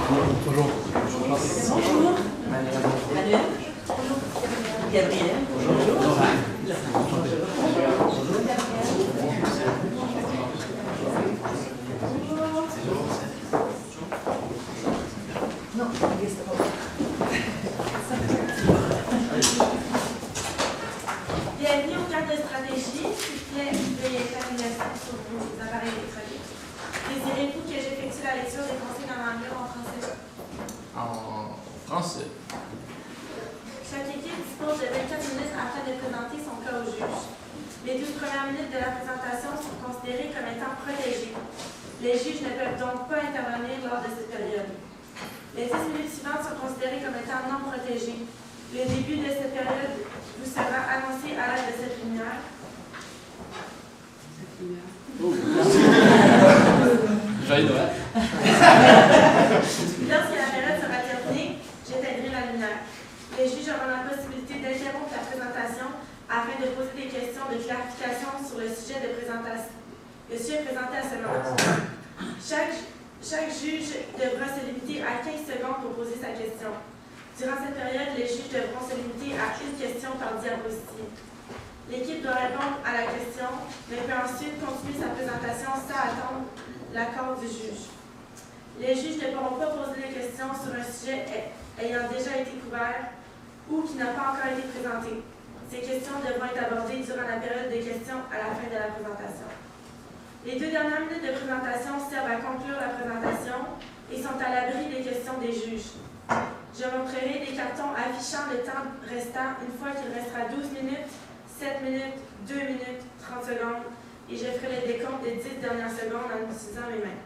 Bonjour. Bonjour. Manuel. Bonjour. Gabriel. Bonjour. Non, bienvenue au cadre de stratégie. S'il vous plaît, veuillez faire une leçon sur vos appareils électroniques. Désirez-vous que j'effectue la lecture des consignes en anglais ou en français? En français. Chaque équipe dispose de 24 minutes afin de présenter son cas au juge. Les 12 premières minutes de la présentation sont considérées comme étant protégées. Les juges ne peuvent donc pas intervenir lors de cette période. Les 10 minutes suivantes sont considérées comme étant non protégées. Le début de cette période vous sera annoncé à l'aide de cette lumière. Joyeux Noël. Lorsque la période sera terminée, j'éteindrai la lumière. Les juges auront la possibilité d'interrompre la présentation afin de poser des questions de clarification sur le sujet présenté à ce moment. Chaque juge devra se limiter à 15 secondes pour poser sa question. Durant cette période, les juges devront se limiter à une question par diapositive. L'équipe doit répondre à la question, mais peut ensuite continuer sa présentation sans attendre l'accord du juge. Les juges ne pourront pas poser des questions sur un sujet ayant déjà été couvert ou qui n'a pas encore été présenté. Ces questions devront être abordées durant la période de questions à la fin de la présentation. Les 2 dernières minutes de présentation servent à conclure la présentation et sont à l'abri des questions des juges. Je montrerai des cartons affichant le temps restant une fois qu'il restera 12 minutes, 7 minutes, 2 minutes, 30 secondes et je ferai le décompte des 10 dernières secondes en utilisant mes mains.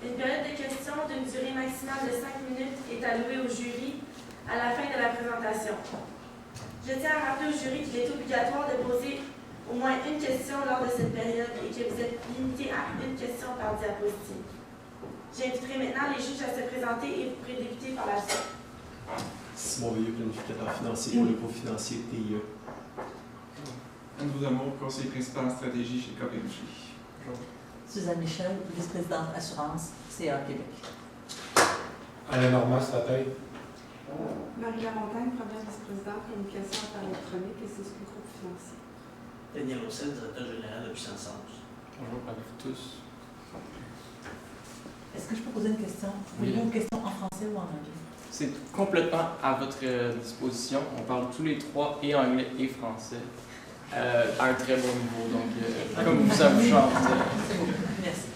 Une période de questions d'une durée maximale de 5 minutes est allouée au jury à la fin de la présentation. Je tiens à rappeler au jury qu'il est obligatoire de poser au moins une question lors de cette période et que vous êtes limité à une question par diapositive. J'inviterai maintenant les juges à se présenter et vous pourrez débuter par la suite. Simon Veilleux, planificateur financier pour le groupe financier TIE. Anne Amour, conseiller principal en stratégie chez Équipe A. Suzanne Michel, vice-présidente assurance, CA Québec. Alain Normand, stratège. Marie Lamontagne, première vice-présidente communication par électronique et c'est le groupe financier. Daniel Roussel, directeur général de Puissance 11. Bonjour à vous tous. Est-ce que je peux poser une question? Voulez-vous une question en français ou en anglais? C'est complètement à votre disposition. On parle tous les trois, et anglais et français, à un très bon niveau. Donc, comme ça vous chante. C'est beau. Merci.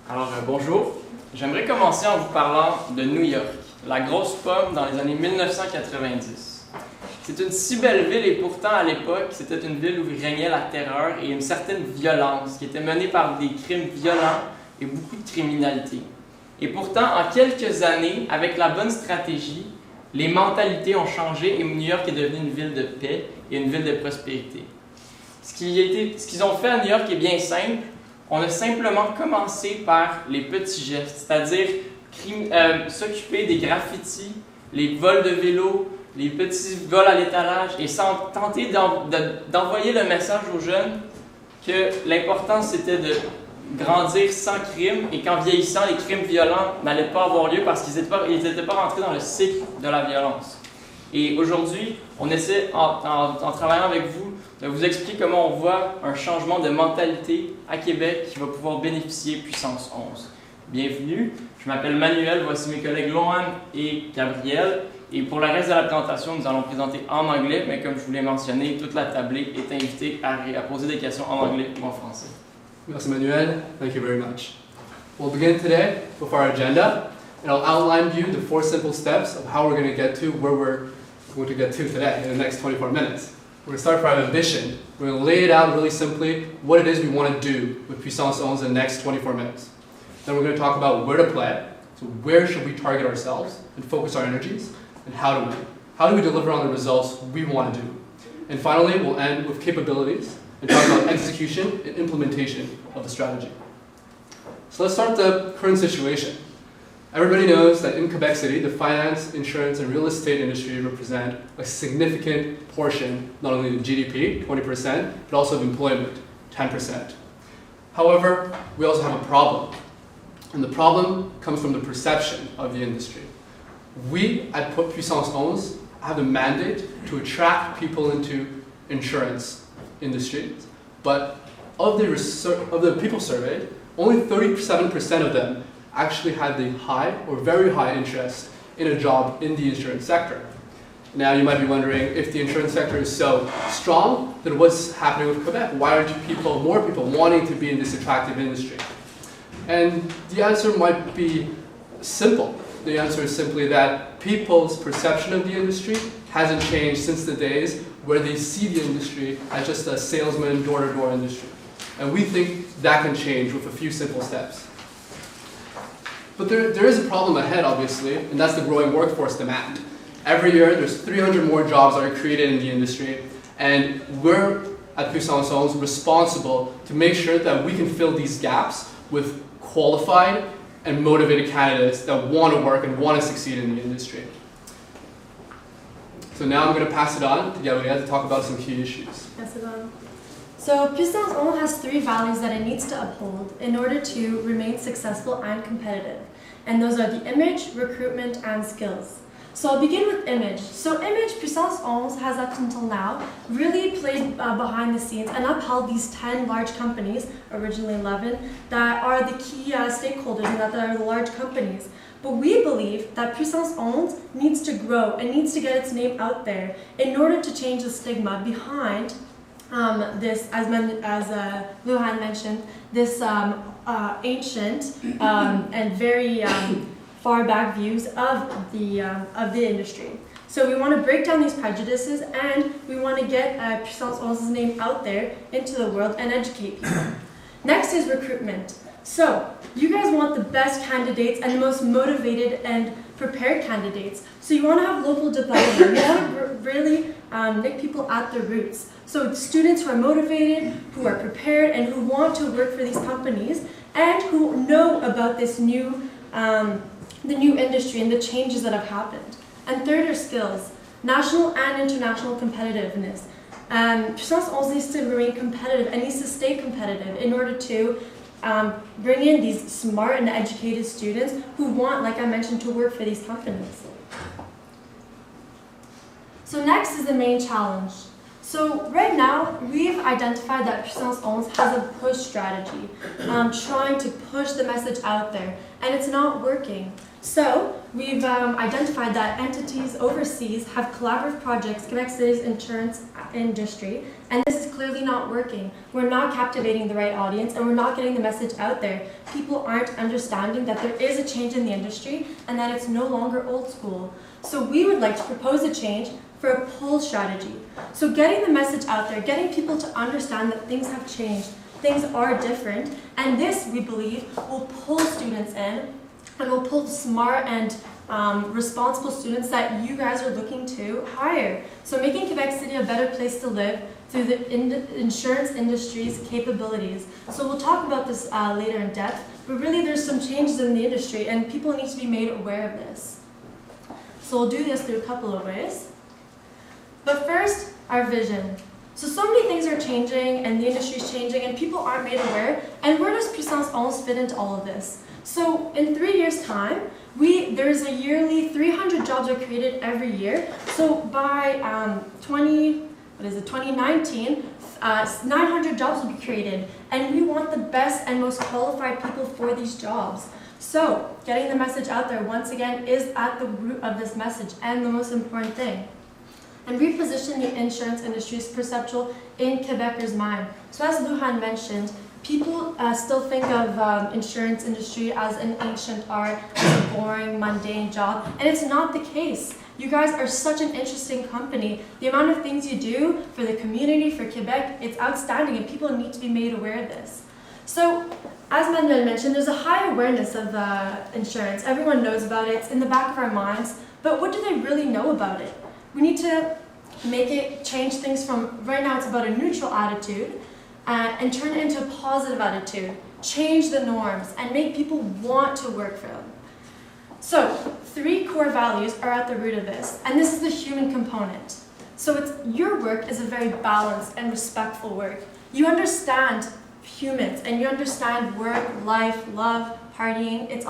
Alors, bonjour. J'aimerais commencer en vous parlant de New York, la grosse pomme dans les années 1990. C'est une si belle ville et pourtant, à l'époque, c'était une ville où régnait la terreur et une certaine violence qui était menée par des crimes violents et beaucoup de criminalité. Et pourtant, en quelques années, avec la bonne stratégie, les mentalités ont changé et New York est devenue une ville de paix et une ville de prospérité. Ce qu'ils ont fait à New York est bien simple. On a simplement commencé par les petits gestes, c'est-à-dire s'occuper des graffitis, les vols de vélo, les petits vols à l'étalage et sans tenter d'envoyer le message aux jeunes que l'important c'était de grandir sans crime et qu'en vieillissant, les crimes violents n'allaient pas avoir lieu parce qu'ils n'étaient pas rentrés dans le cycle de la violence. Et aujourd'hui, on essaie, en travaillant avec vous, de vous expliquer comment on voit un changement de mentalité à Québec qui va pouvoir bénéficier Puissance 11. Bienvenue, je m'appelle Manuel, voici mes collègues Lohan et Gabriel. Et pour le reste de la présentation, nous allons présenter en anglais, mais comme je vous l'ai mentionné, toute la tablée est invitée à poser des questions en anglais ou en français. Merci Manuel, thank you very much. We'll begin today with our agenda, and I'll outline you the 4 simple steps of how we're going to get to where we're going to get to today in the next 24 minutes. We're going to start from our ambition. We're going to lay it out really simply what it is we want to do with Puissance 11 in the next 24 minutes. Then we're going to talk about where to play, so where should we target ourselves and focus our energies, and how do we deliver on the results we want to do. And finally, we'll end with capabilities and talk about execution and implementation of the strategy. So let's start the current situation. Everybody knows that in Quebec City, the finance, insurance, and real estate industry represent a significant portion, not only of GDP, 20%, but also of employment, 10%. However, we also have a problem. And the problem comes from the perception of the industry. We at Puissance 11 have the mandate to attract people into insurance industry, but of the people surveyed, only 37% of them actually had the high or very high interest in a job in the insurance sector. Now you might be wondering, if the insurance sector is so strong, then what's happening with Quebec? Why aren't more people wanting to be in this attractive industry? And the answer might be simple. The answer is simply that people's perception of the industry hasn't changed since the days where they see the industry as just a salesman, door-to-door industry. And we think that can change with a few simple steps. But there is a problem ahead, obviously, and that's the growing workforce demand. Every year, there's 300 more jobs that are created in the industry, and we're, at Puissance 11, responsible to make sure that we can fill these gaps with qualified and motivated candidates that want to work and want to succeed in the industry. So now I'm going to pass it on to Gabrielle to talk about some key issues. Pass it on. So Puissance 11 has 3 values that it needs to uphold in order to remain successful and competitive. And those are the image, recruitment, and skills. So I'll begin with image. So image, Puissance 11 has up until now really played behind the scenes and upheld these 10 large companies, originally 11, that are the key stakeholders and that are the large companies. But we believe that Puissance 11 needs to grow and needs to get its name out there in order to change the stigma behind this, as Luhan mentioned, this ancient and very far back views of the industry. So we want to break down these prejudices, and we want to get Puissance 11's name out there into the world and educate people. Next is recruitment. So you guys want the best candidates and the most motivated and prepared candidates. So you want to have local development. You want to really make people at their roots. So students who are motivated, who are prepared, and who want to work for these companies, and who know about this new the new industry and the changes that have happened. And third are skills, national and international competitiveness. Puissance 11 needs to remain competitive and needs to stay competitive in order to bring in these smart and educated students who want, like I mentioned, to work for these companies. So next is the main challenge. So right now, we've identified that Puissance 11 has a push strategy, trying to push the message out there, and it's not working. So we've identified that entities overseas have collaborative projects, Quebec City's insurance industry, and this is clearly not working. We're not captivating the right audience, and we're not getting the message out there. People aren't understanding that there is a change in the industry and that it's no longer old school. So we would like to propose a change for a pull strategy. So getting the message out there, getting people to understand that things have changed, things are different, and this, we believe, will pull students in and will pull smart and responsible students that you guys are looking to hire. So making Quebec City a better place to live through the insurance industry's capabilities. So we'll talk about this later in depth, but really there's some changes in the industry and people need to be made aware of this. So we'll do this through a couple of ways. But first, our vision. So many things are changing and the industry is changing and people aren't made aware. And where does Puissance 11 fit into all of this? So in 3 years' time, there's a yearly 300 jobs are created every year. So by 2019, 900 jobs will be created. And we want the best and most qualified people for these jobs. So getting the message out there, once again, is at the root of this message and the most important thing. And reposition the insurance industry's perceptual in Quebecers' mind. So as Luhan mentioned, people still think of insurance industry as an ancient art, as a boring, mundane job, and it's not the case. You guys are such an interesting company. The amount of things you do for the community, for Quebec, it's outstanding, and people need to be made aware of this. So, as Manuel mentioned, there's a high awareness of insurance. Everyone knows about it. It's in the back of our minds, but what do they really know about it? We need to change things from, right now it's about a neutral attitude, and turn it into a positive attitude. Change the norms and make people want to work for them. So 3 core values are at the root of this, and this is the human component. So your work is a very balanced and respectful work. You understand humans, and you understand work, life, love, partying. It's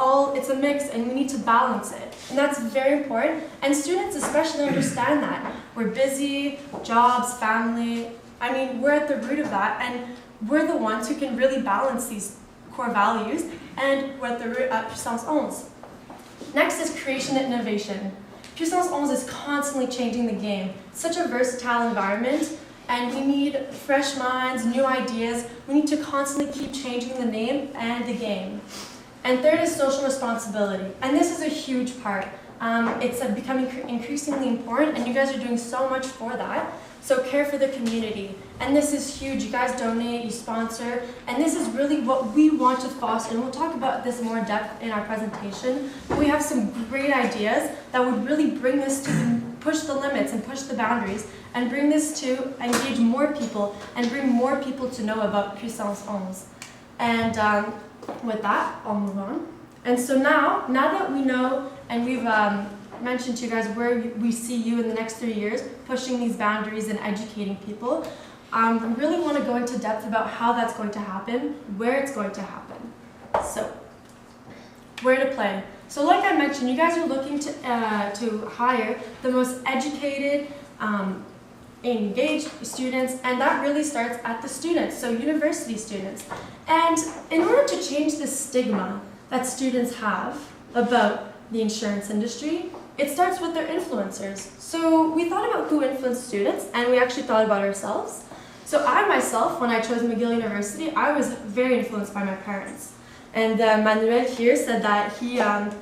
a mix, and we need to balance it. And that's very important. And students especially understand that. We're busy, jobs, family. I mean, we're at the root of that, and we're the ones who can really balance these core values, and we're at the root at Puissance 11. Next is creation and innovation. Puissance 11 is constantly changing the game. It's such a versatile environment, and we need fresh minds, new ideas. We need to constantly keep changing the name and the game. And third is social responsibility, and this is a huge part. It's becoming increasingly important, and you guys are doing so much for that. So care for the community, and this is huge. You guys donate, you sponsor, and this is really what we want to foster. And we'll talk about this more in depth in our presentation. But we have some great ideas that would really bring this to push the limits and push the boundaries, and bring this to engage more people and bring more people to know about Puissance 11. And with that, I'll move on. And so now that we know, and we've mentioned to you guys where we see you in the next 3 years, pushing these boundaries and educating people, we really want to go into depth about how that's going to happen, where it's going to happen. So, where to play. So like I mentioned, you guys are looking to hire the most educated, engaged students, and that really starts at the students, so university students. And in order to change the stigma that students have about the insurance industry, it starts with their influencers. So we thought about who influenced students, and we actually thought about ourselves. So I myself, when I chose McGill University, I was very influenced by my parents. And Manuel here said that he, well,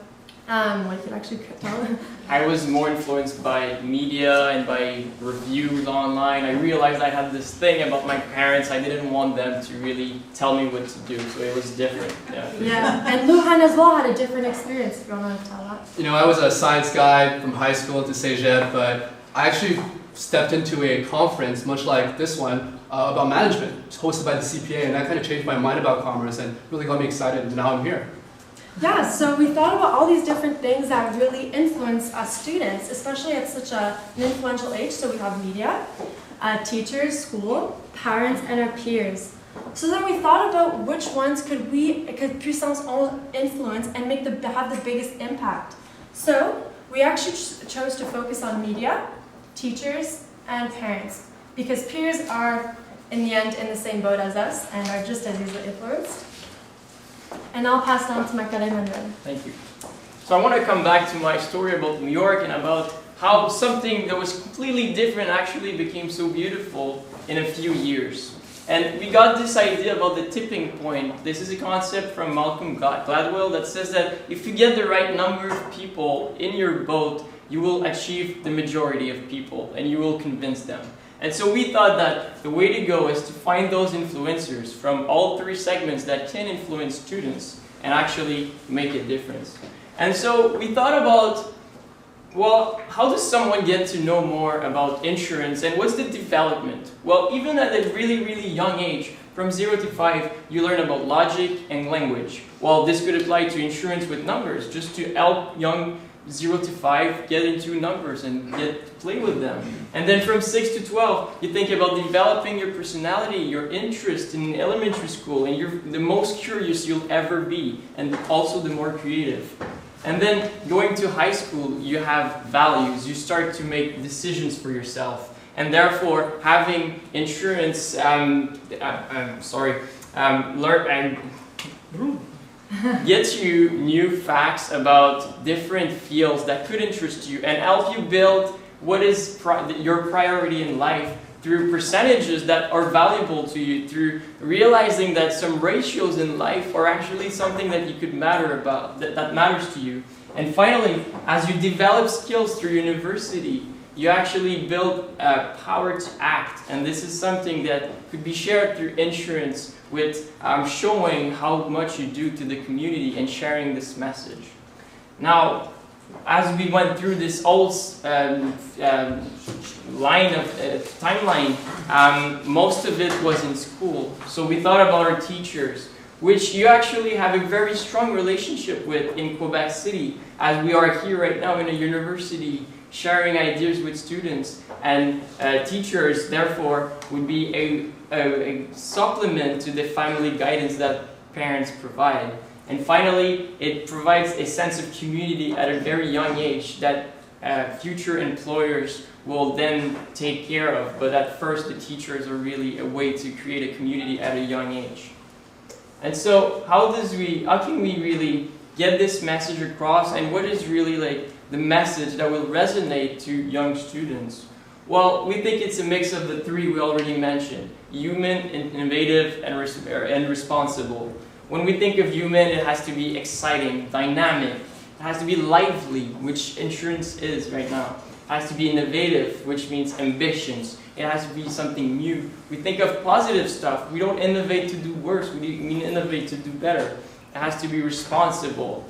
you can actually tell. I was more influenced by media and by reviews online. I realized I had this thing about my parents. I didn't want them to really tell me what to do, so it was different. Yeah, and Luhan as well had a different experience, if you want to tell that. You know, I was a science guy from high school to Cégep, but I actually stepped into a conference, much like this one, about management. It's hosted by the CPA, and that kind of changed my mind about commerce and really got me excited, and now I'm here. Yeah, so we thought about all these different things that really influence us students, especially at such an influential age. So we have media, teachers, school, parents, and our peers. So then we thought about which ones could Puissance 11 influence and have the biggest impact. So we actually chose to focus on media, teachers, and parents, because peers are, in the end, in the same boat as us and are just as easily influenced. And I'll pass it on to my colleague Manuel. Thank you. So I want to come back to my story about New York and about how something that was completely different actually became so beautiful in a few years. And we got this idea about the tipping point. This is a concept from Malcolm Gladwell that says that if you get the right number of people in your boat, you will achieve the majority of people and you will convince them. And so we thought that the way to go is to find those influencers from all three segments that can influence students and actually make a difference. And so we thought about, well, how does someone get to know more about insurance and what's the development? Well, even at a really, really young age, from 0 to 5, you learn about logic and language. Well, this could apply to insurance with numbers, just to help young 0 to 5 get into numbers and get to play with them. And then from 6 to 12, you think about developing your personality, your interest in elementary school, and you're the most curious you'll ever be, and also the more creative. And then going to high school, you have values. You start to make decisions for yourself. And therefore, having insurance, gets you new facts about different fields that could interest you and help you build what is your priority in life through percentages that are valuable to you, through realizing that some ratios in life are actually something that you could matter about, that matters to you. And finally, as you develop skills through university, you actually build power to act. And this is something that could be shared through insurance with showing how much you do to the community and sharing this message. Now, as we went through this whole timeline, most of it was in school. So we thought about our teachers, which you actually have a very strong relationship with in Quebec City, as we are here right now in a university sharing ideas with students, and teachers therefore would be a a supplement to the family guidance that parents provide. And finally, it provides a sense of community at a very young age that future employers will then take care of. But at first, the teachers are really a way to create a community at a young age. And so, how can we really get this message across, and what is really like the message that will resonate to young students? Well, we think it's a mix of the three we already mentioned: human, innovative, and responsible. When we think of human, it has to be exciting, dynamic. It has to be lively, which insurance is right now. It has to be innovative, which means ambitions. It has to be something new. We think of positive stuff. We don't innovate to do worse. We innovate to do better. It has to be responsible,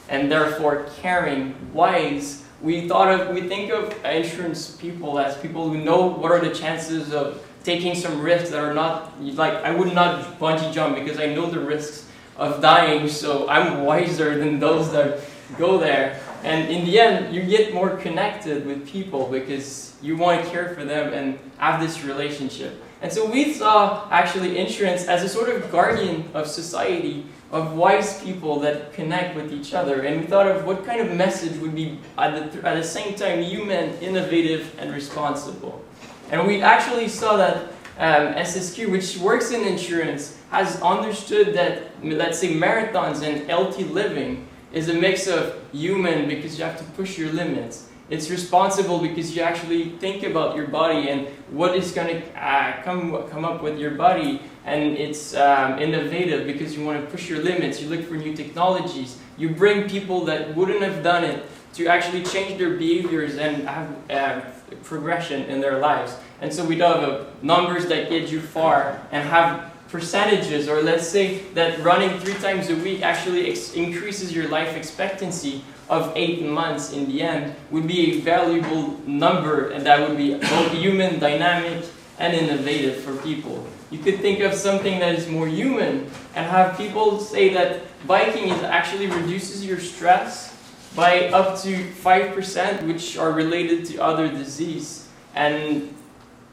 and therefore caring, wise. We think of insurance people as people who know what are the chances of taking some risks that are not, like, I would not bungee jump because I know the risks of dying, so I'm wiser than those that go there. And in the end, you get more connected with people because you want to care for them and have this relationship. And so we saw actually insurance as a sort of guardian of society, of wise people that connect with each other. And we thought of what kind of message would be at the same time human, innovative, and responsible. And we actually saw that SSQ, which works in insurance, has understood that, let's say, marathons and healthy living is a mix of human because you have to push your limits. It's responsible because you actually think about your body and what is going to come up with your body. And it's innovative because you want to push your limits. You look for new technologies. You bring people that wouldn't have done it to actually change their behaviors and have progression in their lives. And so we have numbers that get you far and have percentages, or let's say that running 3 times a week actually increases your life expectancy of 8 months in the end, would be a valuable number, and that would be both human, dynamic, and innovative for people. You could think of something that is more human and have people say that biking actually reduces your stress by up to 5%, which are related to other disease, and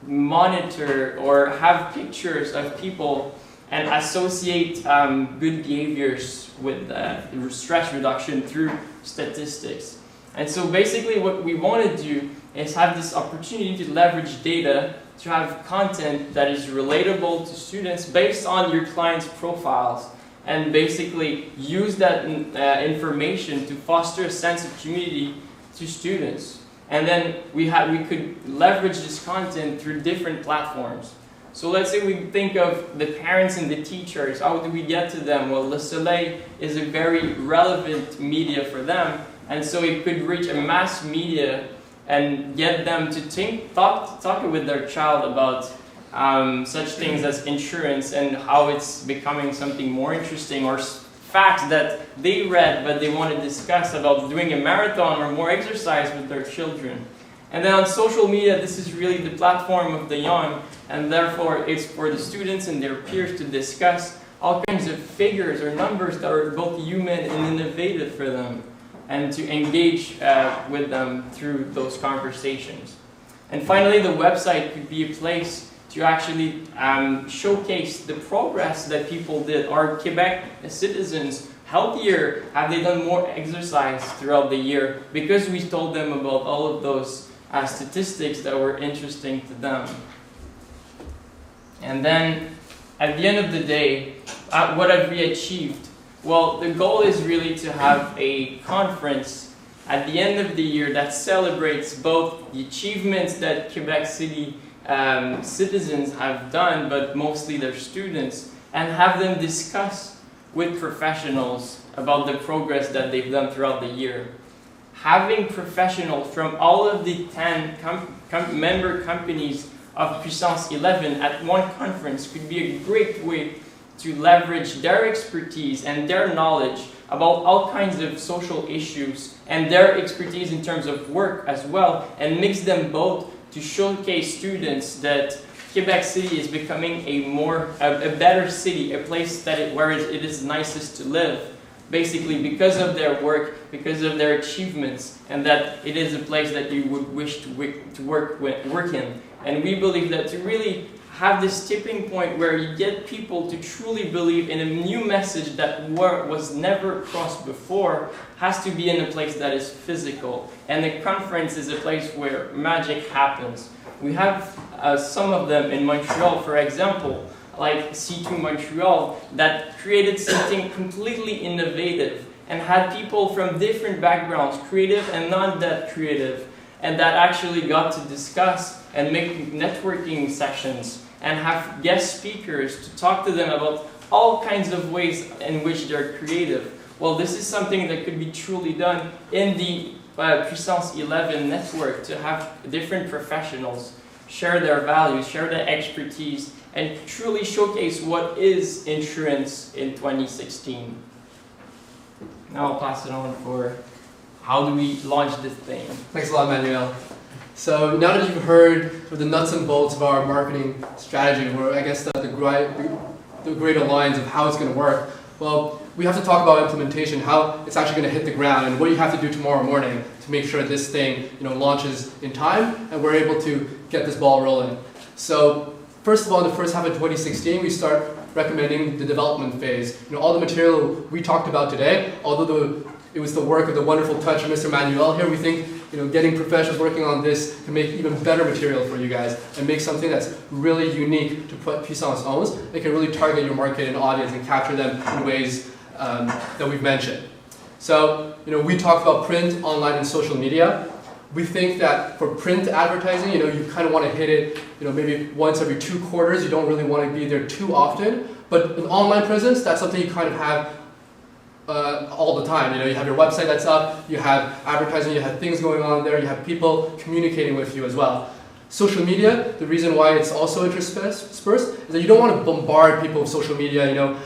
monitor or have pictures of people and associate good behaviors with stress reduction through statistics. And so basically what we want to do is have this opportunity to leverage data to have content that is relatable to students based on your clients' profiles, and basically use that information to foster a sense of community to students. And then we could leverage this content through different platforms. So let's say we think of the parents and the teachers. How do we get to them? Well, Le Soleil is a very relevant media for them, and so it could reach a mass media and get them to talk with their child about such things as insurance and how it's becoming something more interesting, or facts that they read but they want to discuss about doing a marathon or more exercise with their children. And then on social media, this is really the platform of the young, and therefore it's for the students and their peers to discuss all kinds of figures or numbers that are both human and innovative for them, and to engage with them through those conversations. And finally, the website could be a place to actually showcase the progress that people did. Are Quebec citizens healthier? Have they done more exercise throughout the year? Because we told them about all of those statistics that were interesting to them. And then, at the end of the day, what have we achieved? Well, the goal is really to have a conference at the end of the year that celebrates both the achievements that Quebec City citizens have done, but mostly their students, and have them discuss with professionals about the progress that they've done throughout the year. Having professionals from all of the 10 member companies of Puissance 11 at one conference could be a great way to leverage their expertise and their knowledge about all kinds of social issues, and their expertise in terms of work as well, and mix them both to showcase students that Quebec City is becoming a better city, a place where it is nicest to live, basically because of their work, because of their achievements, and that it is a place that you would wish to work in. And we believe that to really have this tipping point where you get people to truly believe in a new message that was never crossed before has to be in a place that is physical. And the conference is a place where magic happens. We have some of them in Montreal, for example, like C2 Montreal, that created something completely innovative and had people from different backgrounds, creative and not that creative, and that actually got to discuss and make networking sessions and have guest speakers to talk to them about all kinds of ways in which they're creative. Well, this is something that could be truly done in the Puissance 11 network, to have different professionals share their values, share their expertise, and truly showcase what is insurance in 2016. Now I'll pass it on for how do we launch this thing. Thanks a lot, Manuel. So now that you've heard the nuts and bolts of our marketing strategy, or I guess the greater lines of how it's going to work, well, we have to talk about implementation, how it's actually going to hit the ground, and what you have to do tomorrow morning to make sure this thing, launches in time and we're able to get this ball rolling. So first of all, in the first half of 2016, we start recommending the development phase. All the material we talked about today, although it was the work of the wonderful touch of Mr. Manuel here, we think getting professionals working on this can make even better material for you guys and make something that's really unique to what Puissance owns. It can really target your market and audience and capture them in ways that we've mentioned. So, we talked about print, online, and social media. We think that for print advertising, you kind of want to hit it, maybe once every 2 quarters. You don't really want to be there too often. But an online presence, that's something you kind of have all the time. You have your website that's up, you have advertising, you have things going on there, you have people communicating with you as well. Social media, the reason why it's also interspersed is that you don't want to bombard people with social media,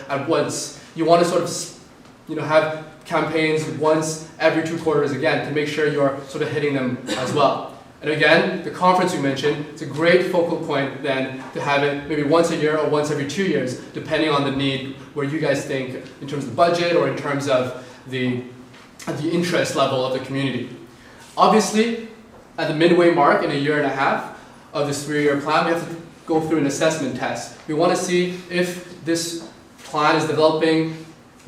at once. You want to sort of, have campaigns once every 2 quarters again to make sure you're sort of hitting them as well. And again, the conference we mentioned, it's a great focal point then to have it maybe once a year or once every 2 years, depending on the need, where you guys think in terms of the budget or in terms of the interest level of the community. Obviously, at the midway mark in a year and a half of this 3-year plan, we have to go through an assessment test. We want to see if this plan is developing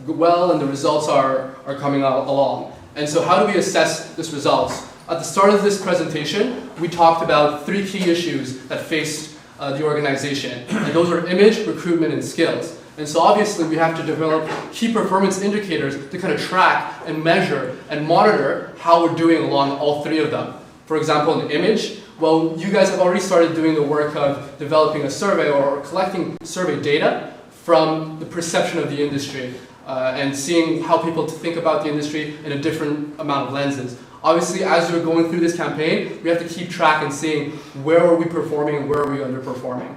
well and the results are coming along. And so how do we assess this results? At the start of this presentation, we talked about 3 key issues that faced the organization. And those are image, recruitment, and skills. And so obviously we have to develop key performance indicators to kind of track and measure and monitor how we're doing along all 3 of them. For example, in image, well, you guys have already started doing the work of developing a survey or collecting survey data from the perception of the industry and seeing how people think about the industry in a different amount of lenses. Obviously, as you're going through this campaign, we have to keep track and seeing where are we performing and where are we underperforming.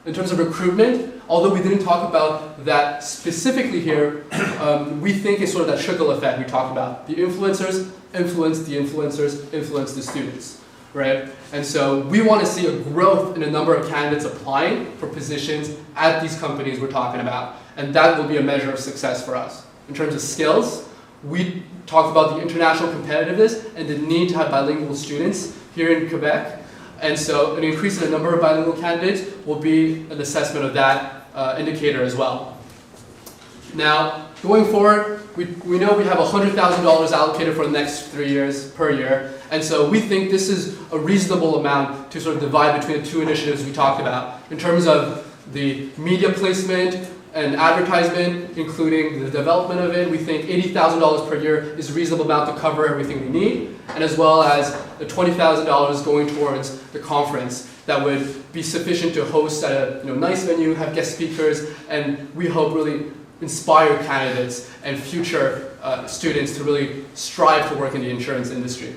In terms of recruitment, although we didn't talk about that specifically here, we think it's sort of that trickle effect we talked about. The influencers influence the influencers, influence the students, right? And so we want to see a growth in the number of candidates applying for positions at these companies we're talking about. And that will be a measure of success for us. In terms of skills, we talked about the international competitiveness and the need to have bilingual students here in Quebec. And so an increase in the number of bilingual candidates will be an assessment of that indicator as well. Now, going forward, we know we have $100,000 allocated for the next 3 years per year. And so we think this is a reasonable amount to sort of divide between the 2 initiatives we talked about. In terms of the media placement and advertisement, including the development of it, we think $80,000 per year is a reasonable amount to cover everything we need, and as well as the $20,000 going towards the conference that would be sufficient to host at a nice venue, have guest speakers, and we hope really inspire candidates and future students to really strive to work in the insurance industry.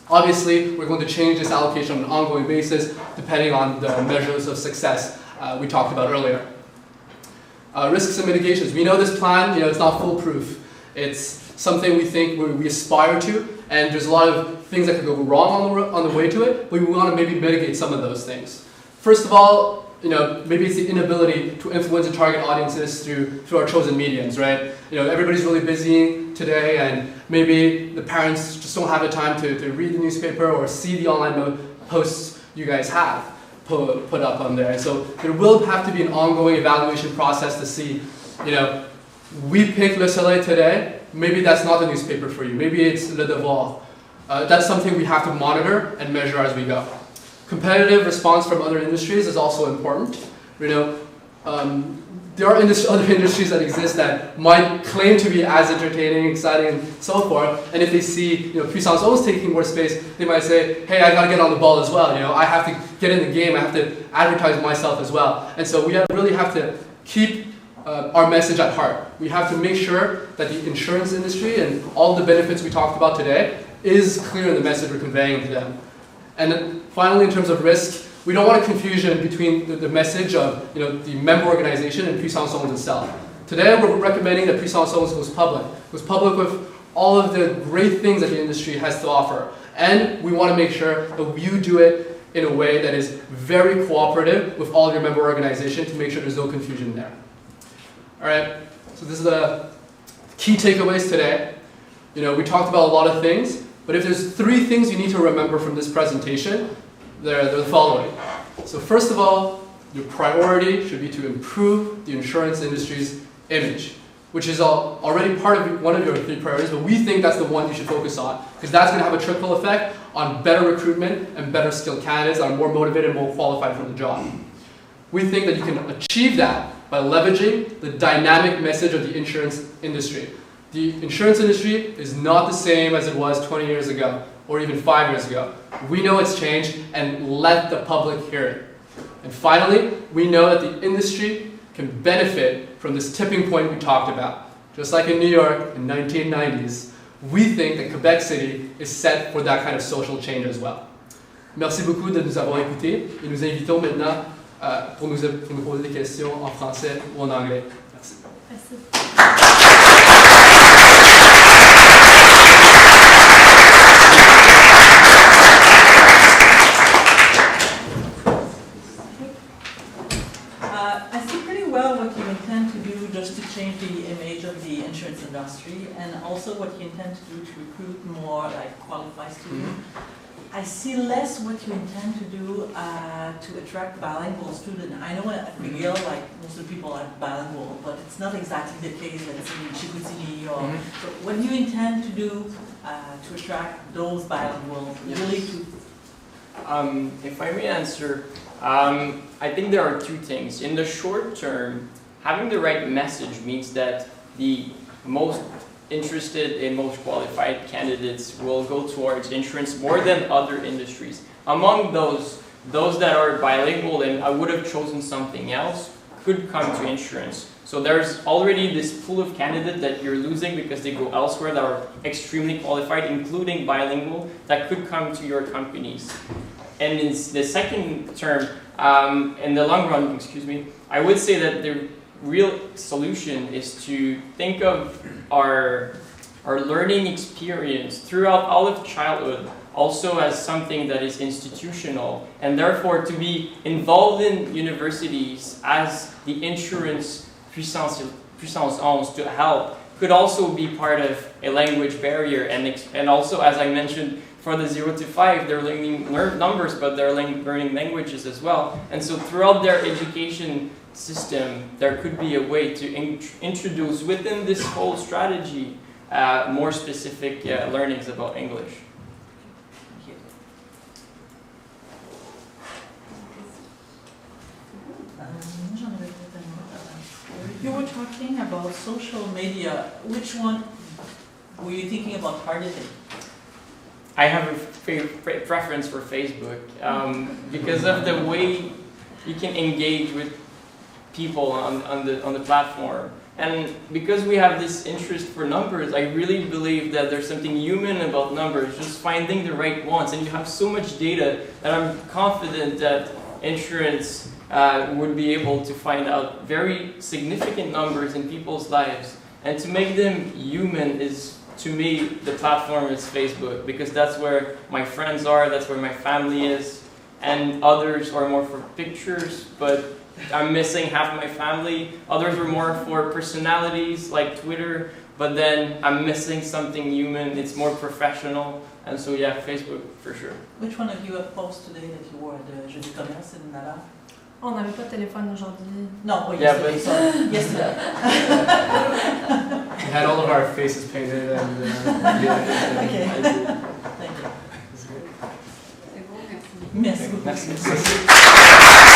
Obviously, we're going to change this allocation on an ongoing basis depending on the measures of success we talked about earlier. Risks and mitigations. We know this plan, it's not foolproof. It's something we think we aspire to, and there's a lot of things that could go wrong on the way to it, but we want to maybe mitigate some of those things. First of all, maybe it's the inability to influence and target audiences through our chosen mediums, right? Everybody's really busy today, and maybe the parents just don't have the time to read the newspaper or see the online posts you guys have. put up on there. And so there will have to be an ongoing evaluation process to see, we picked Le Soleil today, maybe that's not the newspaper for you, maybe it's Le Devoir. That's something we have to monitor and measure as we go. Competitive response from other industries is also important. There are other industries that exist that might claim to be as entertaining, exciting, and so forth. And if they see, Puissance 11 taking more space, they might say, "Hey, I got to get on the ball as well. I have to get in the game. I have to advertise myself as well." And so we really have to keep our message at heart. We have to make sure that the insurance industry and all the benefits we talked about today is clear in the message we're conveying to them. And then finally, in terms of risk, we don't want a confusion between the message of the member organization and Puissance 11 itself. Today, we're recommending that Puissance 11 goes public with all of the great things that the industry has to offer. And we want to make sure that you do it in a way that is very cooperative with all of your member organization to make sure there's no confusion there. All right, so this is the key takeaways today. We talked about a lot of things, but if there's 3 things you need to remember from this presentation, they're the following. So first of all, your priority should be to improve the insurance industry's image, which is already part of one of your 3 priorities, but we think that's the one you should focus on, because that's going to have a trickle effect on better recruitment and better skilled candidates that are more motivated and more qualified for the job. We think that you can achieve that by leveraging the dynamic message of the insurance industry. The insurance industry is not the same as it was 20 years ago, or even 5 years ago. We know it's changed, and let the public hear it. And finally, we know that the industry can benefit from this tipping point we talked about. Just like in New York in 1990s, we think that Quebec City is set for that kind of social change as well. Merci beaucoup de nous avoir écoutés, et nous invitons maintenant pour nous poser des questions en français ou en anglais. Merci. I see pretty well what you intend to do just to change the image of the insurance industry, and also what you intend to do to recruit more qualified students. I see less what you intend to do to attract bilingual students. I know at McGill, most of the people are bilingual, but it's not exactly the case, let's say in Chicoutimi. So what do you intend to do to attract those bilingual, really to? If I may answer, I think there are 2 things. In the short term, having the right message means that the most interested and most qualified candidates will go towards insurance more than other industries. Among those that are bilingual and I would have chosen something else could come to insurance. So there's already this pool of candidates that you're losing because they go elsewhere that are extremely qualified, including bilingual, that could come to your companies. And in the second term, in the long run, I would say that the real solution is to think of our learning experience throughout all of childhood also as something that is institutional, and therefore to be involved in universities as the insurance Puissance 11 to help could also be part of a language barrier, and also, as I mentioned, for the 0 to 5, they're learning numbers, but they're learning languages as well. And so throughout their education system, there could be a way to introduce within this whole strategy more specific learnings about English. You were talking about social media. Which one were you thinking about targeting? I have a preference for Facebook because of the way you can engage with people on the platform, and because we have this interest for numbers, I really believe that there's something human about numbers, just finding the right ones, and you have so much data that I'm confident that insurance would be able to find out very significant numbers in people's lives, and to make them human is, to me, the platform is Facebook, because that's where my friends are, that's where my family is, and others are more for pictures, but I'm missing half my family. Others are more for personalities like Twitter, but but then I'm missing something human. It's more professional, and so yeah, Facebook for sure. Which one of you have posted today that you were at the Jeu du commerce in Laval? On n'avait pas de téléphone aujourd'hui. No, oh, Yeah, yesterday, but- sorry. Yesterday. We had all of our faces painted and Okay. Thank you. C'est beau, merci. Merci beaucoup. Merci.